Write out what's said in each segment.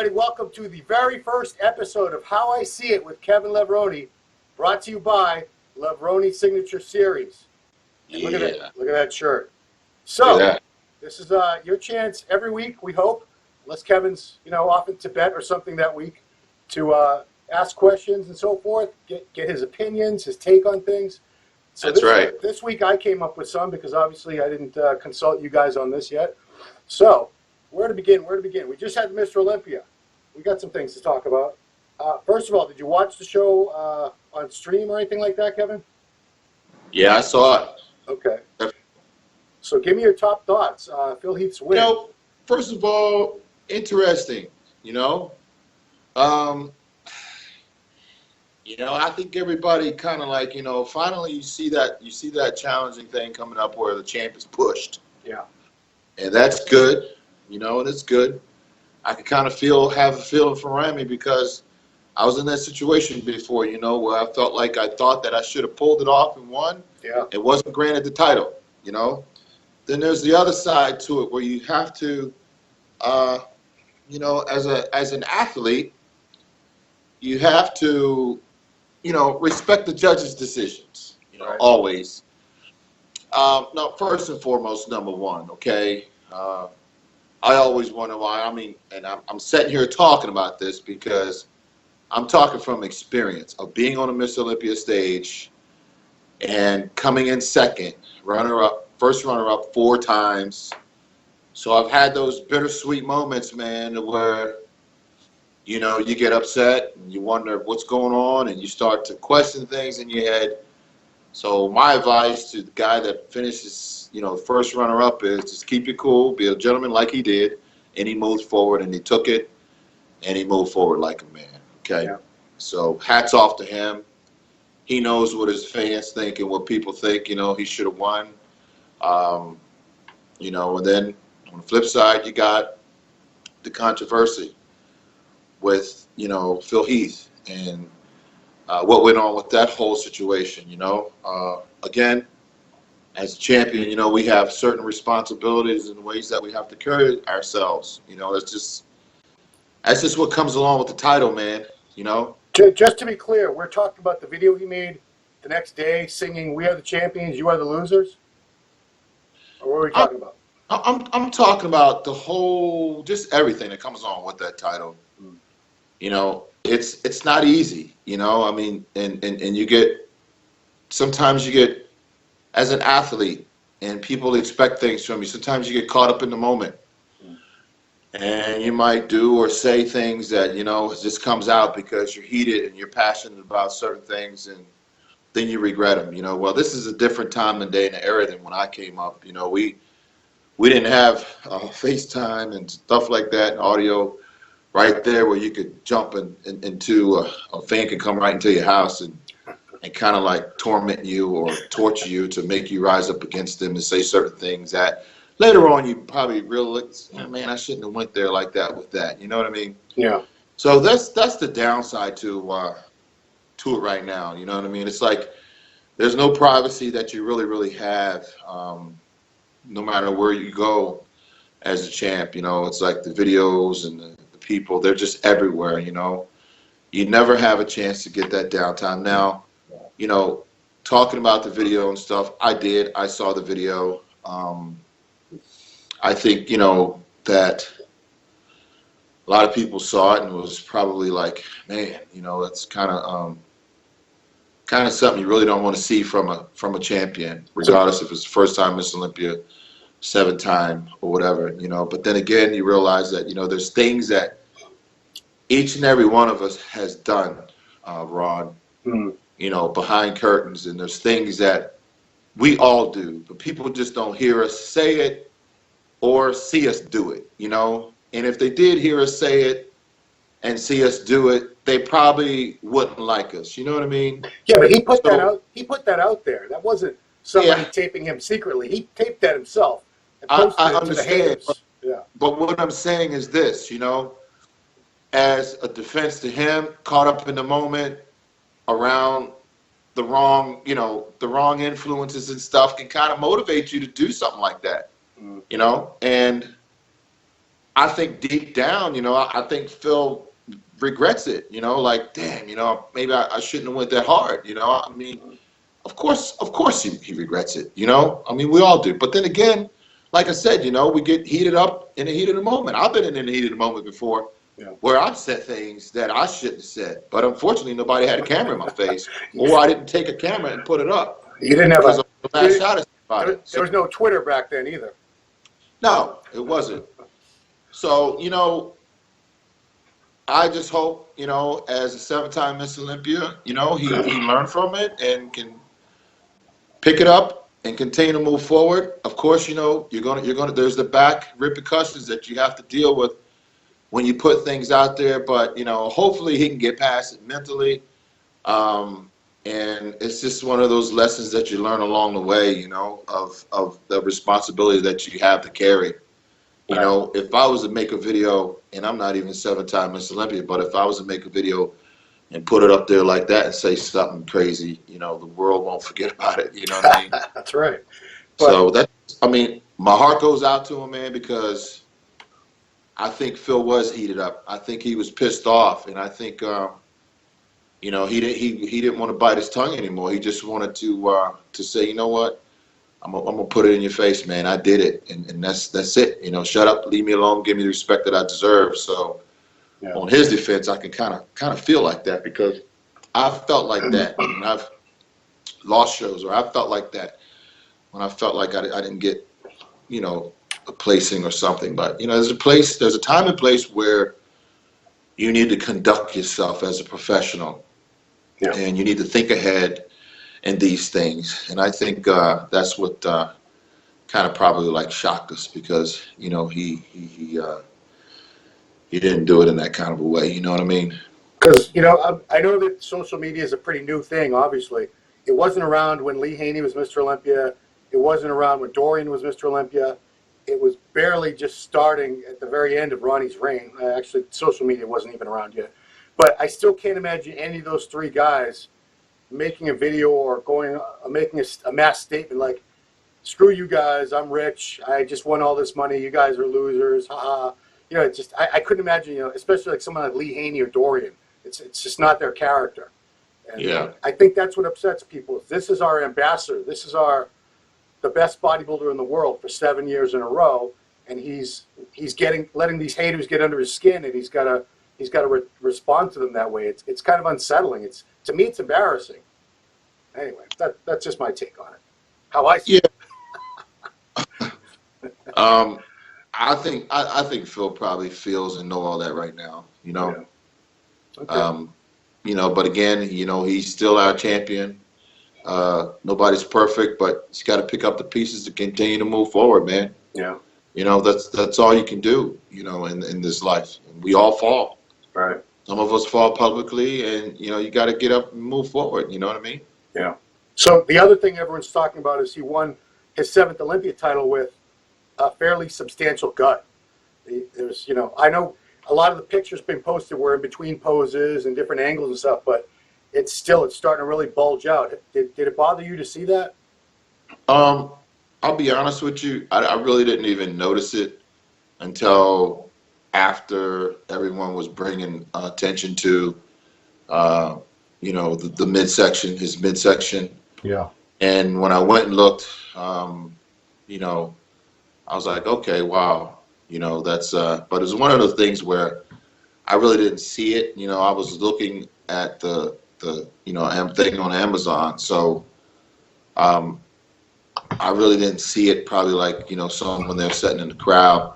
everybody. Welcome to the very first episode of How I See It with Kevin Levrone, brought to you by Levrone Signature Series. Yeah. Look at that shirt. So, this is your chance every week, we hope, unless Kevin's, off in Tibet or something that week, to ask questions and so forth, get his opinions, his take on things. So That's right. This week I came up with some because obviously I didn't consult you guys on this yet. So, where to begin? We just had Mr. Olympia. We got some things to talk about. First of all, did you watch the show on stream or anything like that, Kevin? Yeah, I saw it. Okay. So give me your top thoughts. Phil Heath's win. First of all, interesting. I think everybody kind of like, finally you see that challenging thing coming up where the champ is pushed. Yeah. And that's good. And it's good. I can kind of have a feeling for Rami because I was in that situation before, where I thought that I should have pulled it off and won. Yeah. It wasn't granted the title, Then there's the other side to it where you have to, as an athlete, you have to, respect the judges' decisions, right. Always. Now, first and foremost, number one, okay? I always wonder why. And I'm sitting here talking about this because I'm talking from experience of being on a Miss Olympia stage and coming in second, first runner-up 4 times. So I've had those bittersweet moments, man, where, you get upset and you wonder what's going on and you start to question things in your head. So my advice to the guy that finishes, first runner-up is just keep it cool, be a gentleman like he did, and he moved forward and he took it and he moved forward like a man, okay? Yeah. So hats off to him. He knows what his fans think and what people think, he should have won. And then on the flip side, you got the controversy with, Phil Heath and what went on with that whole situation, Again, as a champion, we have certain responsibilities and ways that we have to carry ourselves. That's just what comes along with the title, man, Just to be clear, we're talking about the video he made the next day singing "We Are the Champions, You Are the Losers"? Or what are we talking about? I'm talking about the whole, just everything that comes along with that title. It's not easy, and sometimes you get, as an athlete, and people expect things from you, sometimes you get caught up in the moment. And you might do or say things that, just comes out because you're heated and you're passionate about certain things, and then you regret them. Well, this is a different time and day and era than when I came up. We didn't have FaceTime and stuff like that, and audio right there where you could jump into a fan could come right into your house and kind of like torment you or torture you to make you rise up against them and say certain things that later on you probably realize, man, I shouldn't have went there like that with that. You know what I mean? Yeah. So that's the downside to it right now. You know what I mean? It's like there's no privacy that you really have, no matter where you go as a champ. It's like the videos and the people, they're just everywhere. You never have a chance to get that downtime. Now, talking about the video and stuff, I saw the video. I think, that a lot of people saw it and was probably like, man, that's kind of something you really don't want to see from a champion, regardless if it's the first time Miss Olympia, 7-time or whatever, But then again, you realize that, there's things that each and every one of us has done, Ron, behind curtains, and there's things that we all do, but people just don't hear us say it or see us do it, And if they did hear us say it and see us do it, they probably wouldn't like us. You know what I mean? Yeah, but he put that out. He put that out there. That wasn't somebody taping him secretly. He taped that himself and posted I it understand, to the haters. But what I'm saying is this, as a defense to him, caught up in the moment, around the wrong influences and stuff can kind of motivate you to do something like that, And I think deep down, I think Phil regrets it. Like, damn, maybe I shouldn't have went that hard. I mean, of course he regrets it. I mean, we all do. But then again, like I said, we get heated up in the heat of the moment. I've been in the heat of the moment before, where I've said things that I shouldn't have said. But unfortunately, nobody had a camera in my face, or I didn't take a camera and put it up. You didn't have a last shot at somebody. There was no Twitter back then either. No, it wasn't. So, I just hope, as a 7-time Miss Olympia, he learned from it and can pick it up and continue to move forward. Of course, you're gonna there's the back repercussions that you have to deal with when you put things out there, but hopefully he can get past it mentally. And it's just one of those lessons that you learn along the way, of the responsibility that you have to carry. If I was to make a video, and I'm not even 7-time Miss Olympia, but if I was to make a video and put it up there like that and say something crazy, the world won't forget about it. You know what I mean? That's right. So my heart goes out to him, man, because I think Phil was heated up. I think he was pissed off, and I think he didn't want to bite his tongue anymore. He just wanted to say, you know what? I'm gonna put it in your face, man. I did it, and that's it. Shut up, leave me alone, give me the respect that I deserve. So, on his defense, I can kind of feel like that, because I've felt like that when I've lost shows, or I felt like that when I felt like I didn't get, a placing or something. But there's a time and place where you need to conduct yourself as a professional, and you need to think ahead in these things. And I think that's what kind of probably shocked us, because he didn't do it in that kind of a way. You know what I mean? Because I know that social media is a pretty new thing. Obviously, it wasn't around when Lee Haney was Mr. Olympia. It wasn't around when Dorian was Mr. Olympia. It was barely just starting at the very end of Ronnie's reign. Actually, social media wasn't even around yet. But I still can't imagine any of those three guys making a video or making a mass statement like, "Screw you guys, I'm rich. I just won all this money. You guys are losers. Haha." It's just I couldn't imagine. Especially like someone like Lee Haney or Dorian. It's just not their character. And I think that's what upsets people. This is our ambassador. This is the best bodybuilder in the world for 7 years in a row, and he's letting these haters get under his skin, and he's got to respond to them that way. It's kind of unsettling. To me, it's embarrassing. Anyway, that's just my take on it. How I see it. I think Phil probably feels and know all that right now. Okay. But again, he's still our champion. Nobody's perfect, but he's got to pick up the pieces to continue to move forward, man. Yeah. That's all you can do, in this life. We all fall. Right. Some of us fall publicly, and you got to get up and move forward. You know what I mean? Yeah. So the other thing everyone's talking about is he won his 7th Olympia title with a fairly substantial gut. There's, I know a lot of the pictures being posted were in between poses and different angles and stuff, but it's starting to really bulge out. Did it bother you to see that? I'll be honest with you. I really didn't even notice it until after everyone was bringing attention to, the midsection, his midsection. Yeah. And when I went and looked, I was like, okay, wow. That's, but it's one of those things where I really didn't see it. I was looking at the thing on Amazon. So, I really didn't see it probably like, someone when they're sitting in the crowd.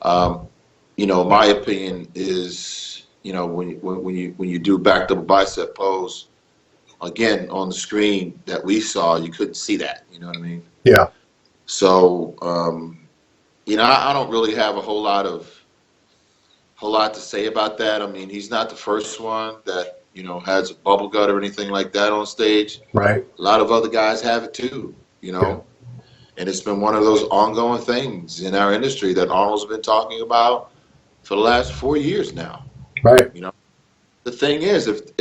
My opinion is, when you do back double bicep pose, again, on the screen that we saw, you couldn't see that. You know what I mean? Yeah. So, I don't really have a whole lot to say about that. I mean, he's not the first one that, has a bubble gut or anything like that on stage. Right. A lot of other guys have it too, Yeah. And it's been one of those ongoing things in our industry that Arnold's been talking about for the last 4 years now. Right. The thing is, if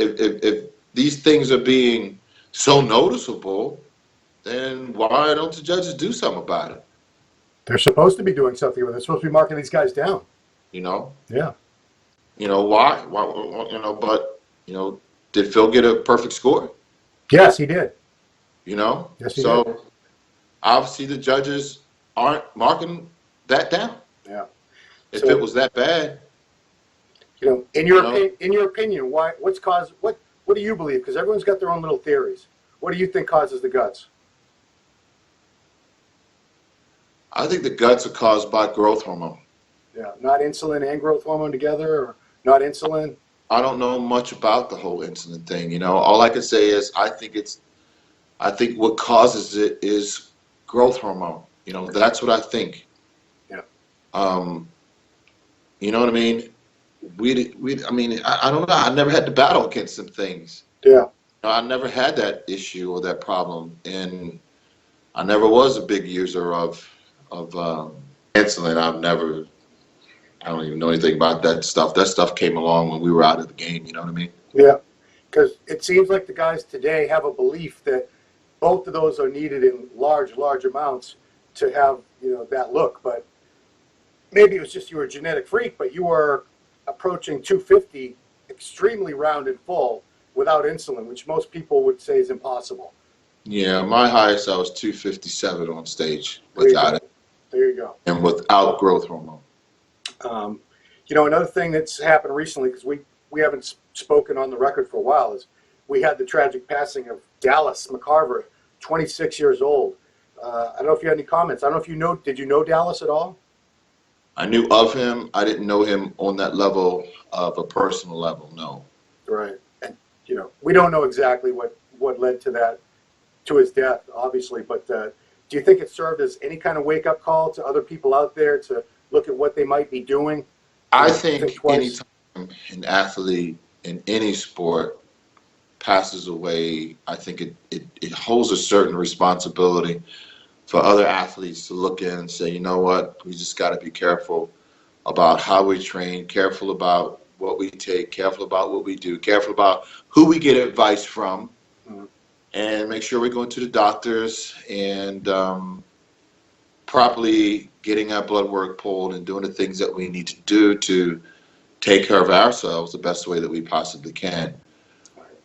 these things are being so noticeable, then why don't the judges do something about it? They're supposed to be doing something with it. They're supposed to be marking these guys down. You know? Yeah. You know why? But did Phil get a perfect score? Yes, he did. Yes, he did. Obviously the judges aren't marking that down. Yeah. If it was that bad. In your opinion, what's caused what do you believe? Because everyone's got their own little theories. What do you think causes the guts? I think the guts are caused by growth hormone. Yeah, not insulin and growth hormone together, or not insulin. I don't know much about the whole insulin thing. All I can say is I think what causes it is growth hormone. That's what I think. Yeah. You know what I mean? I don't know. I never had to battle against some things. Yeah. I never had that issue or that problem, and I never was a big user of insulin. I don't even know anything about that stuff. That stuff came along when we were out of the game. You know what I mean? Yeah, because it seems like the guys today have a belief that both of those are needed in large amounts to have that look. But maybe it was just you were a genetic freak, but you were approaching 250, extremely round and full without insulin, which most people would say is impossible. Yeah, my highest I was 257 on stage without it. There you go. And without growth hormone. Another thing that's happened recently, because we haven't spoken on the record for a while, is we had the tragic passing of Dallas McCarver, 26 years old. I don't know if you had any comments. I don't know if did you know Dallas at all? I knew of him. I didn't know him on that level of a personal level, no. Right. And, we don't know exactly what led to his death, obviously, but do you think it served as any kind of wake-up call to other people out there to look at what they might be doing? I think anytime an athlete in any sport passes away, I think it holds a certain responsibility for other athletes to look in and say, you know what, we just got to be careful about how we train, careful about what we take, careful about what we do, careful about who we get advice from, and make sure we're going to the doctors and properly getting our blood work pulled and doing the things that we need to do to take care of ourselves the best way that we possibly can.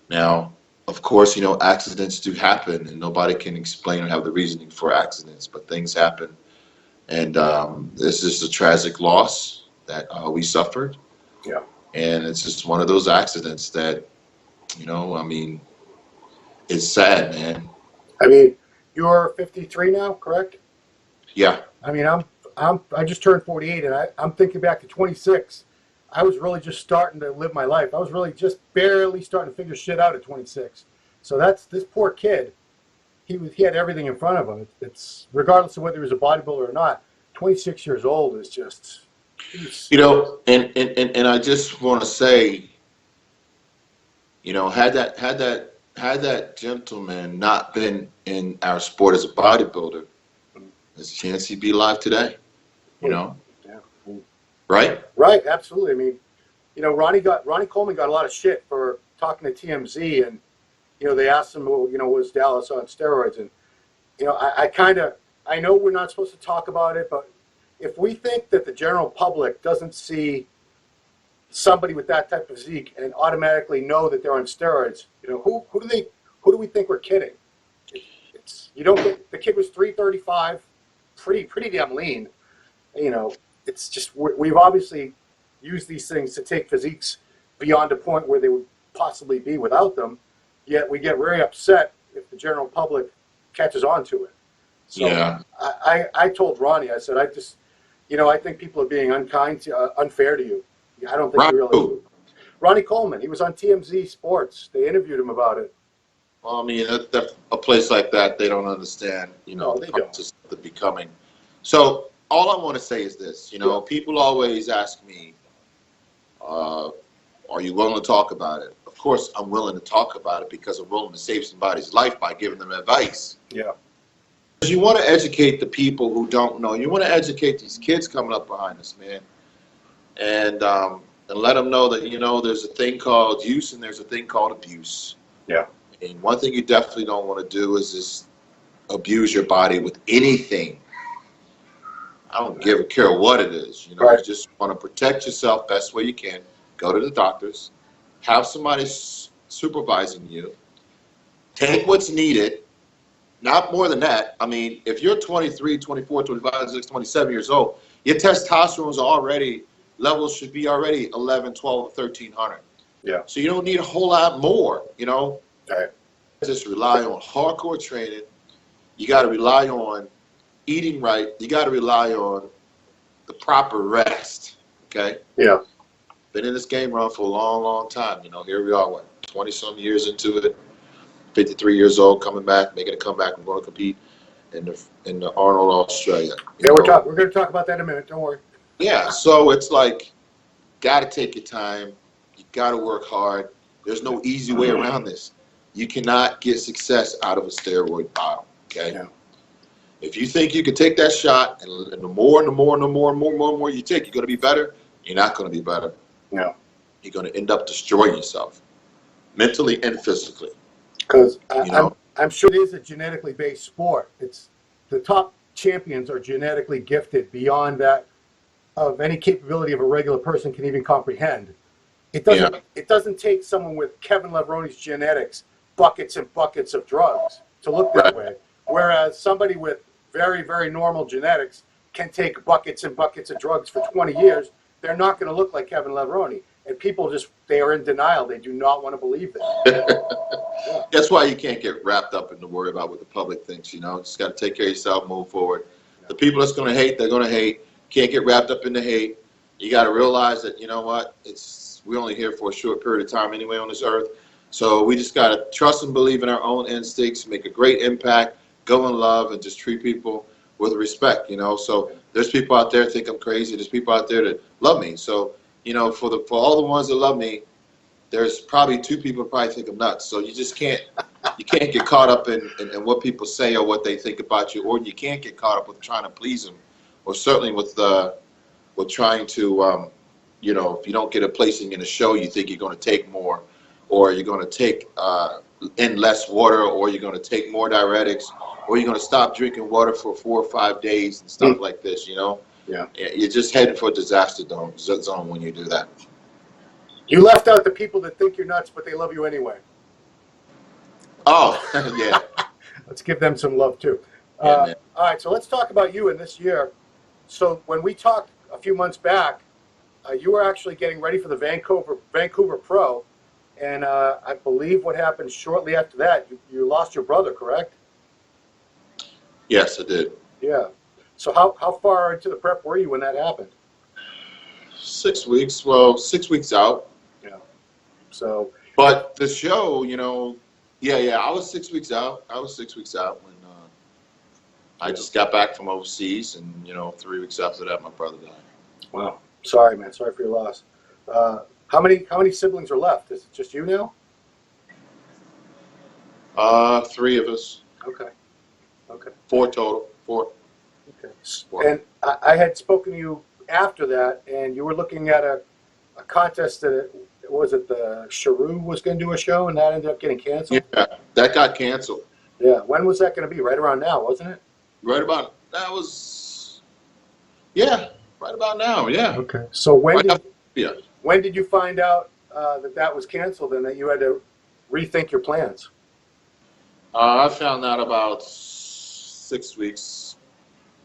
Now, of course, accidents do happen, and nobody can explain or have the reasoning for accidents, but things happen. And this is a tragic loss that we suffered. Yeah. And it's just one of those accidents that, it's sad, man. You're 53 now, correct? Yeah. I just turned 48, and I'm thinking back to 26. I was really just starting to live my life. I was really just barely starting to figure shit out at 26. So that's this poor kid. He had everything in front of him. It's regardless of whether he was a bodybuilder or not. 26 years old is just. And I just want to say, had that gentleman not been in our sport as a bodybuilder, there's a chance he'd be alive today. Yeah. Right? Right, absolutely. Ronnie Coleman got a lot of shit for talking to TMZ, and they asked him, was Dallas on steroids? And I know we're not supposed to talk about it, but if we think that the general public doesn't see somebody with that type of physique and automatically know that they're on steroids, who do we think we're kidding? The kid was 335, pretty damn lean. It's just we've obviously used these things to take physiques beyond a point where they would possibly be without them. Yet we get very upset if the general public catches on to it. So yeah. I told Ronnie, I said, I think people are being unfair to you. I don't think you really. Ronnie Coleman, he was on TMZ Sports. They interviewed him about it. Well, a place like that, they don't understand, No, the process of the becoming. So all I want to say is this, people always ask me, are you willing to talk about it? Of course, I'm willing to talk about it because I'm willing to save somebody's life by giving them advice. Yeah. You want to educate the people who don't know. You want to educate these kids coming up behind us, man. And let them know that, there's a thing called use and there's a thing called abuse. Yeah. And one thing you definitely don't want to do is just abuse your body with anything. I don't care what it is. You know, Right. you just want to protect yourself best way you can. Go to the doctors, have somebody supervising you, take what's needed, not more than that. I mean, if you're 23, 24, 25, 26, 27 years old, your testosterone's already, levels should be already 11, 12, 1300. Yeah. So you don't need a whole lot more, you know. Right. Just rely on hardcore training. You got to rely on eating right. You got to rely on the proper rest, okay? Yeah. Been in this game run for a long, long time. You know, here we are, what, 20-some years into it, 53 years old, coming back, making a comeback. I'm going to compete in the Arnold, Australia. Yeah, we're going to talk about that in a minute. Don't worry. Yeah, so it's like, got to take your time. You got to work hard. There's no easy way around this. You cannot get success out of a steroid bottle, okay? Yeah. If you think you can take that shot, and the more you take, you're going to be better, you're not going to be better. Yeah. You're going to end up destroying yourself, mentally and physically. Because You know? I'm sure it is a genetically based sport. It's the top champions are genetically gifted beyond that of any capability of a regular person can even comprehend. It doesn't take someone with Kevin Levrone's genetics, buckets and buckets of drugs to look that way. Whereas somebody with very, very normal genetics can take buckets and buckets of drugs for 20 years. They're not going to look like Kevin Levrone. And people they are in denial. They do not want to believe that. That's why you can't get wrapped up in the worry about what the public thinks, you know. Just got to take care of yourself, move forward. The people that's going to hate, they're going to hate. Can't get wrapped up in the hate. You got to realize that, you know what, we're only here for a short period of time anyway on this earth. So we just got to trust and believe in our own instincts, make a great impact, go in love, and just treat people with respect, you know. So there's people out there think I'm crazy. There's people out there that love me. So, you know, for all the ones that love me, there's probably 2 people that probably think I'm nuts. So you just can't get caught up in what people say or what they think about you, or you can't get caught up with trying to please them, or certainly with trying to, you know, if you don't get a placing in a show, you think you're going to take more, or you're going to take in less water, or you're going to take more diuretics, or you're going to stop drinking water for 4 or 5 days and stuff like this, you know? Yeah. You're just heading for a disaster zone when you do that. You left out the people that think you're nuts, but they love you anyway. Oh, yeah. Let's give them some love, too. Yeah, all right, so let's talk about you in this year. So when we talked a few months back, you were actually getting ready for the Vancouver Pro, and I believe what happened shortly after that, you lost your brother, correct? Yes, I did. Yeah. So how far into the prep were you when that happened? 6 weeks. Well, 6 weeks out. Yeah. So. But the show, you know, yeah. I was 6 weeks out. When I just got back from overseas, and you know, 3 weeks after that, my brother died. Wow. Sorry, man. Sorry for your loss. How many siblings are left? Is it just you now? 3 of us. Okay. 4 total. 4. Okay. 4. And I had spoken to you after that, and you were looking at a contest that the Cheru was going to do a show, and that ended up getting canceled? Yeah, that got canceled. Yeah. When was that going to be? Right around now, wasn't it? Right about right about now. Yeah. Okay. So when did you find out that was canceled and that you had to rethink your plans? I found out about 6 weeks,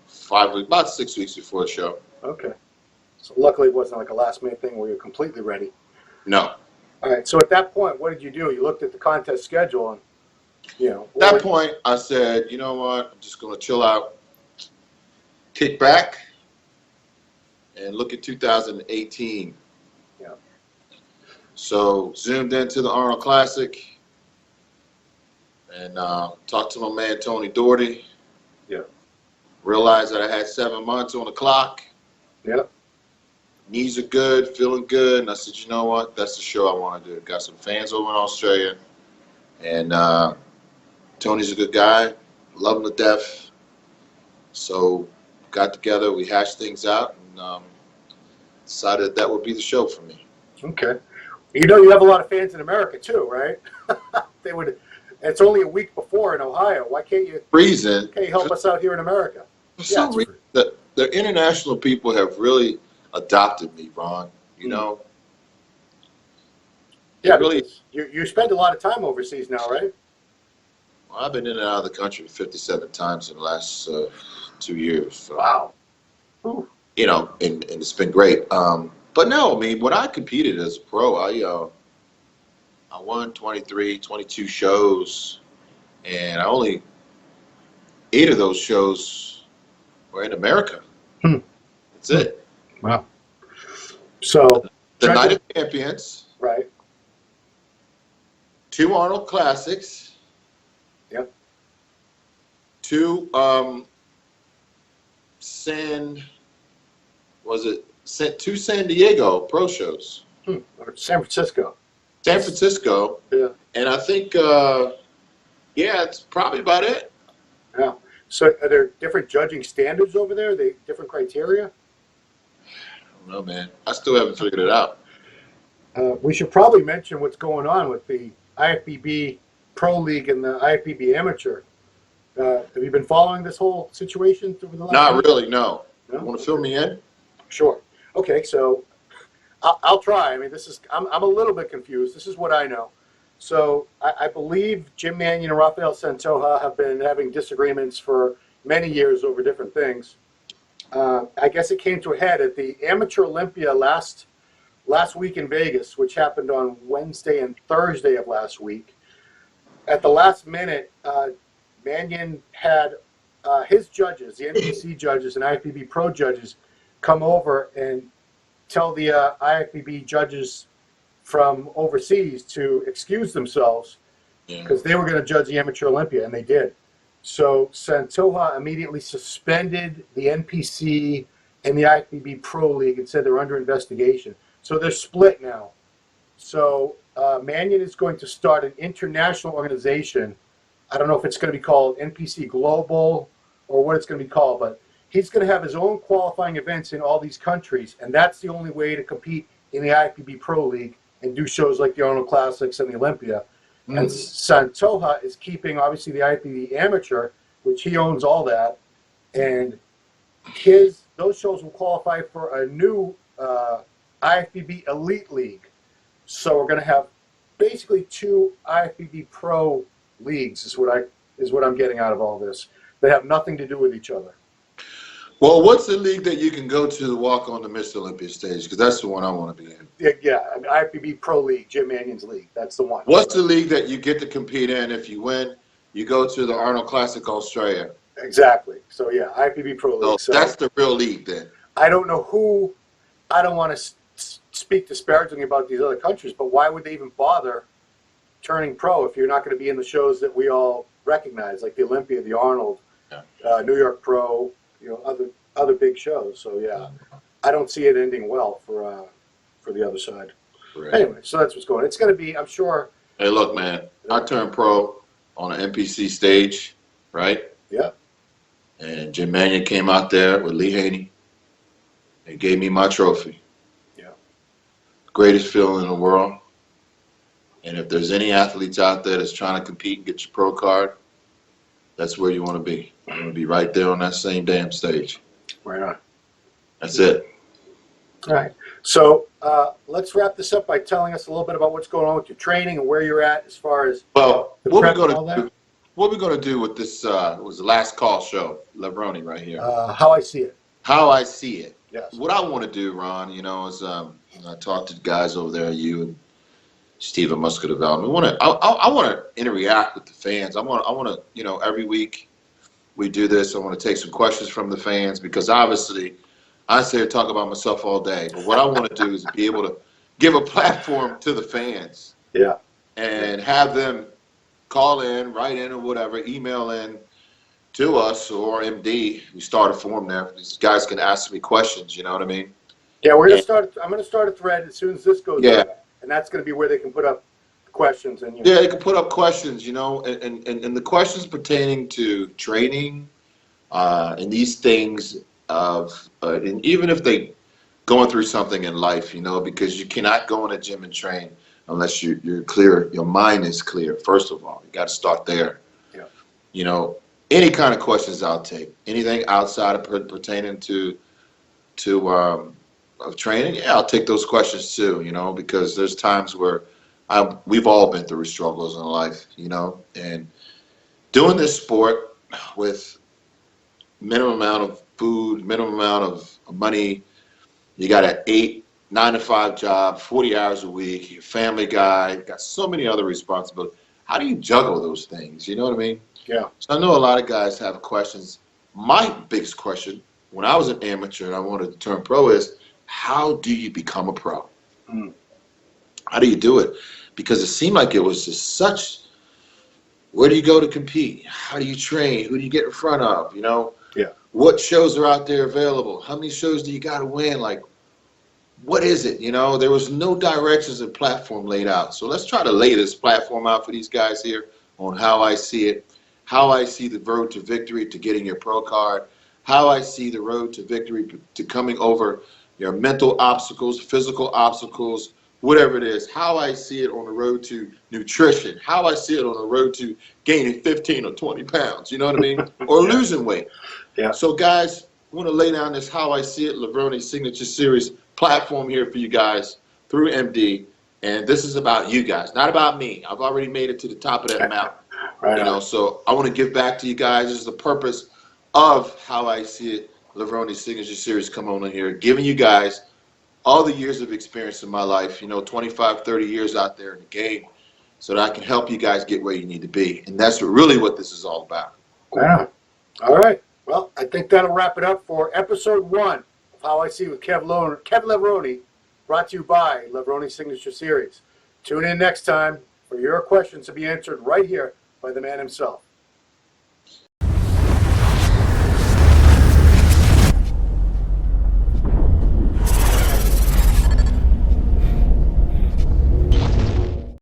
5 weeks, about 6 weeks before the show. Okay. So luckily it wasn't like a last minute thing where you're completely ready. No. All right. So at that point, what did you do? You looked at the contest schedule and, you know. At that point, I said, you know what? I'm just going to chill out, kick back, and look at 2018. Yeah. So zoomed into the Arnold Classic and talked to my man Tony Doherty. Yeah. Realized that I had 7 months on the clock. Yeah. Knees are good, feeling good. And I said, you know what? That's the show I want to do. Got some fans over in Australia. And Tony's a good guy. Love him to death. So got together, we hashed things out, and decided that would be the show for me. Okay. You know you have a lot of fans in America too, right? They would. It's only a week before in Ohio. Why can't you? Reason. Can't you help us out here in America? For some reason, the international people have really adopted me, Ron. You know. Yeah, really. You spend a lot of time overseas now, right? Well, I've been in and out of the country 57 times in the last 2 years. So, wow. Ooh. You know, and it's been great. But no, I mean, when I competed as a pro, I won 23, 22 shows, and I only 8 of those shows were in America. That's it. Wow. So the Night of Champions, right? 2 Arnold Classics. Yep. 2 2 San Diego Pro shows. Or San Francisco. San Francisco. Yeah. And I think, it's probably about it. Yeah. So are there different judging standards over there? Are they different criteria? I don't know, man. I still haven't figured it out. We should probably mention what's going on with the IFBB Pro League and the IFBB Amateur. Have you been following this whole situation over the last Not week? really, no. No? You want to fill me in? Sure. Okay, so I'll try. I mean, I'm a little bit confused. This is what I know. So I believe Jim Mannion and Rafael Santoja have been having disagreements for many years over different things. I guess it came to a head at the Amateur Olympia last week in Vegas, which happened on Wednesday and Thursday of last week. At the last minute, Mannion had his judges, the NPC judges and IFBB Pro judges, come over and tell the IFBB judges from overseas to excuse themselves because they were going to judge the Amateur Olympia, and they did. So Santoja immediately suspended the NPC and the IFBB Pro League and said they're under investigation. So they're split now. So Mannion is going to start an international organization. I don't know if it's going to be called NPC Global or what it's going to be called, but he's going to have his own qualifying events in all these countries, and that's the only way to compete in the IFBB Pro League and do shows like the Arnold Classics and the Olympia. And Santoja is keeping, obviously, the IFBB Amateur, which he owns all that, and those shows will qualify for a new IFBB Elite League. So we're going to have basically 2 IFBB Pro leagues is what I'm getting out of all this. They have nothing to do with each other. Well, what's the league that you can go to walk on the Mr. Olympia stage? Because that's the one I want to be in. Yeah, IFBB Pro League, Jim Mannion's league. That's the one. What's the league that you get to compete in? If you win, you go to the Arnold Classic Australia. Exactly. So, yeah, IFBB Pro League. So that's the real league then. I don't know who – I don't want to speak disparagingly about these other countries, but why would they even bother turning pro if you're not going to be in the shows that we all recognize, like the Olympia, the Arnold, New York Pro, other big shows. So yeah, I don't see it ending well for the other side. Right. Anyway, so that's what's going on. It's going to be, I'm sure. Hey, look, man, I turned pro on an NPC stage, right? Yeah. And Jim Mannion came out there with Lee Haney and gave me my trophy. Yeah. Greatest feeling in the world. And if there's any athletes out there that's trying to compete and get your pro card, that's where you want to be. You want to be right there on that same damn stage. Right on. That's it. All right. So let's wrap this up by telling us a little bit about what's going on with your training and where you're at as far as what we're going to do with this was the last call show, Levrone right here. How I see it. How I see it. Yes. What I want to do, Ron, is I talked to the guys over there, you and Steve at Muscular Development. I want to interact with the fans. I want to, every week we do this. I want to take some questions from the fans because obviously I sit here talk about myself all day. But what I want to do is be able to give a platform to the fans. Yeah. And have them call in, write in, or whatever, email in to us or MD. We start a forum there. These guys can ask me questions. You know what I mean? Yeah, I'm going to start a thread as soon as this goes up. And that's going to be where they can put up questions. And they can put up questions, and the questions pertaining to training and these things and even if they going through something in life, because you cannot go in a gym and train unless you're clear, your mind is clear. First of all, you got to start there. Yeah. Any kind of questions I'll take. Anything outside of pertaining to of training, yeah, I'll take those questions too. Because there's times where we've all been through struggles in life. And doing this sport with minimum amount of food, minimum amount of money, you got an 9 to 5 job, 40 hours a week, you're a family guy, you've got so many other responsibilities. How do you juggle those things? You know what I mean? Yeah. So I know a lot of guys have questions. My biggest question when I was an amateur and I wanted to turn pro is, how do you become a pro? Mm. How do you do it? Because it seemed like it was just such, where do you go to compete? How do you train? Who do you get in front of? Yeah. What shows are out there available? How many shows do you got to win? Like, what is it? There was no directions and platform laid out. So let's try to lay this platform out for these guys here on how I see it, how I see the road to victory, to getting your pro card, how I see the road to victory, to coming over your mental obstacles, physical obstacles, whatever it is, how I see it on the road to nutrition, how I see it on the road to gaining 15 or 20 pounds, you know what I mean? Or losing weight. Yeah. So guys, I want to lay down this how I see it, Levrone Signature Series platform here for you guys through MD. And this is about you guys, not about me. I've already made it to the top of that mountain. Right. So I want to give back to you guys. This is the purpose of how I see it, Levrone Signature Series. Come on in here, giving you guys all the years of experience in my life, 25, 30 years out there in the game, so that I can help you guys get where you need to be. And that's really what this is all about. Yeah. All right. Well, I think that'll wrap it up for episode 1 of How I See It with Kevin Levrone, brought to you by Levrone Signature Series. Tune in next time for your questions to be answered right here by the man himself.